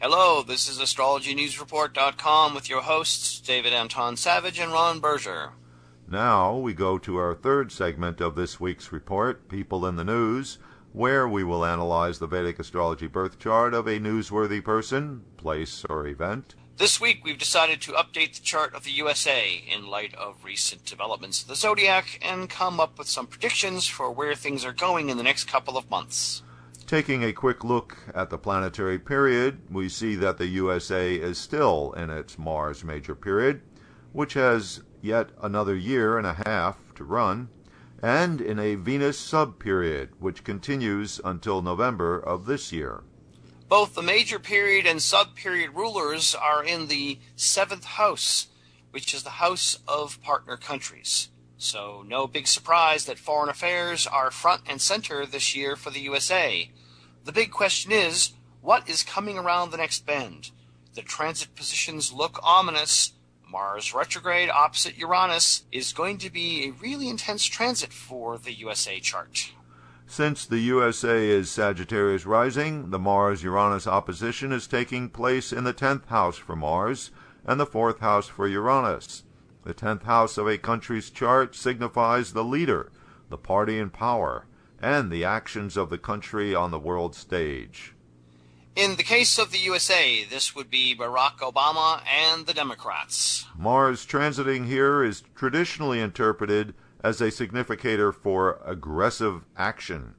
Hello, this is AstrologyNewsReport.com with your hosts, David Anton Savage and Ron Berger. Now we go to our third segment of this week's report, People in the News, where we will analyze the Vedic astrology birth chart of a newsworthy person, place, or event. This week we've decided to update the chart of the USA in light of recent developments of the zodiac and come up with some predictions for where things are going in the next couple of months. Taking a quick look at the planetary period, we see that the USA is still in its Mars major period, which has yet another year and a half to run, and in a Venus sub-period, which continues until November of this year. Both the major period and sub-period rulers are in the 7th house, which is the house of partner countries. So no big surprise that foreign affairs are front and center this year for the USA. The big question is, what is coming around the next bend? The transit positions look ominous. Mars retrograde opposite Uranus is going to be a really intense transit for the USA chart. Since the USA is Sagittarius rising, the Mars-Uranus opposition is taking place in the 10th house for Mars and the 4th house for Uranus. The 10th house of a country's chart signifies the leader, the party in power, and the actions of the country on the world stage. In the case of the USA, this would be Barack Obama and the Democrats. Mars transiting here is traditionally interpreted as a significator for aggressive action.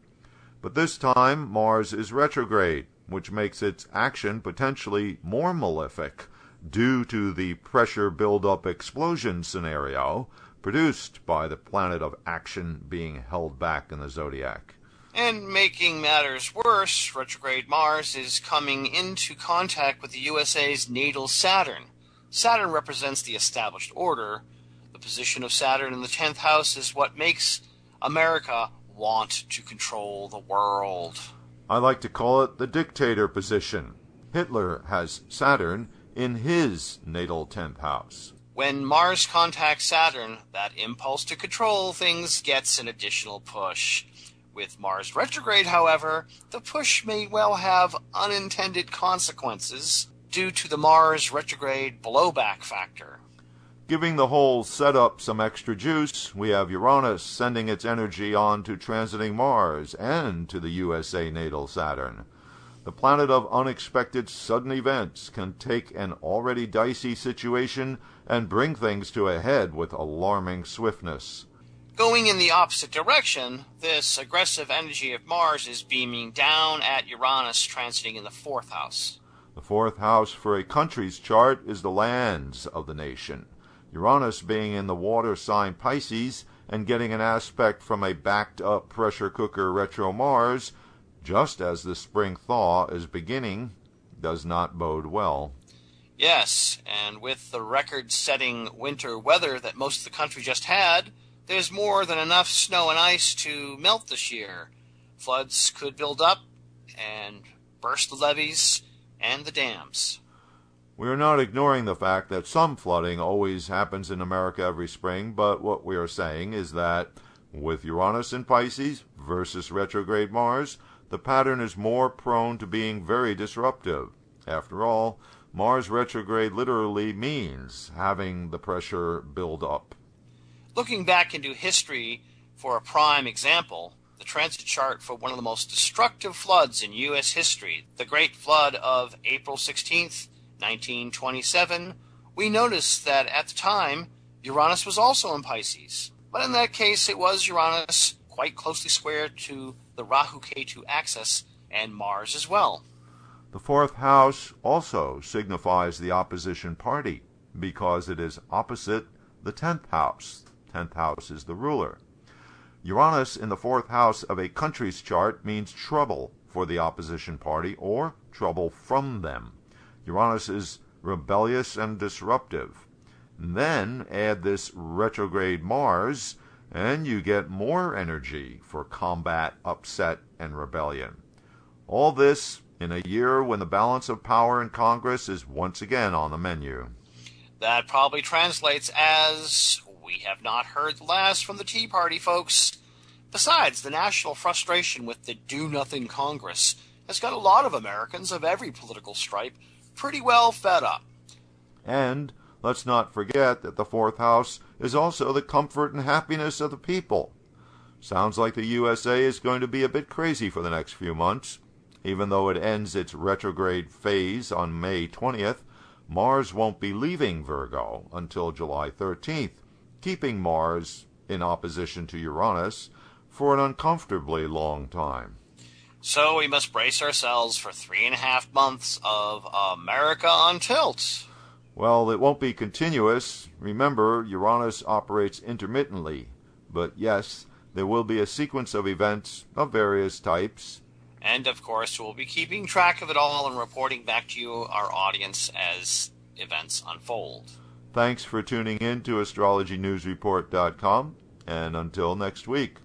But this time, Mars is retrograde, which makes its action potentially more malefic due to the pressure build-up explosion scenario produced by the planet of action being held back in the zodiac. And making matters worse, retrograde Mars is coming into contact with the USA's natal Saturn. Saturn represents the established order. The position of Saturn in the 10th house is what makes America want to control the world. I like to call it the dictator position. Hitler has Saturn in his natal 10th house. When Mars contacts Saturn, that impulse to control things gets an additional push. With Mars retrograde, however, the push may well have unintended consequences due to the Mars retrograde blowback factor. Giving the whole setup some extra juice, we have Uranus sending its energy on to transiting Mars and to the USA natal Saturn. The planet of unexpected sudden events can take an already dicey situation and bring things to a head with alarming swiftness. Going in the opposite direction, this aggressive energy of Mars is beaming down at Uranus transiting in the 4th house. The 4th house for a country's chart is the lands of the nation. Uranus being in the water sign Pisces and getting an aspect from a backed-up pressure cooker retro Mars, just as the spring thaw is beginning, does not bode well. Yes, and with the record-setting winter weather that most of the country just had, there's more than enough snow and ice to melt this year. Floods could build up and burst the levees and the dams. We are not ignoring the fact that some flooding always happens in America every spring, but what we are saying is that with Uranus in Pisces versus retrograde Mars, the pattern is more prone to being very disruptive. After all, Mars retrograde literally means having the pressure build up. Looking back into history for a prime example, the transit chart for one of the most destructive floods in U.S. history, the Great Flood of April 16th, 1927, we noticed that at the time, Uranus was also in Pisces. But in that case, it was Uranus quite closely squared to the Rahu-Ketu axis and Mars as well. The 4th house also signifies the opposition party because it is opposite the 10th house. 10th house is the ruler. Uranus in the 4th house of a country's chart means trouble for the opposition party or trouble from them. Uranus is rebellious and disruptive. And then add this retrograde Mars, and you get more energy for combat, upset, and rebellion. All this in a year when the balance of power in Congress is once again on the menu. That probably translates as, we have not heard the last from the Tea Party folks. Besides, the national frustration with the do-nothing Congress has got a lot of Americans of every political stripe pretty well fed up. And let's not forget that the fourth house is also the comfort and happiness of the people. Sounds like the USA is going to be a bit crazy for the next few months. Even though it ends its retrograde phase on May 20th, Mars won't be leaving Virgo until July 13th, keeping Mars in opposition to Uranus for an uncomfortably long time. So we must brace ourselves for 3.5 months of America on tilt. Well, it won't be continuous. Remember, Uranus operates intermittently. But yes, there will be a sequence of events of various types. And of course, we'll be keeping track of it all and reporting back to you, our audience, as events unfold. Thanks for tuning in to astrologynewsreport.com, and until next week.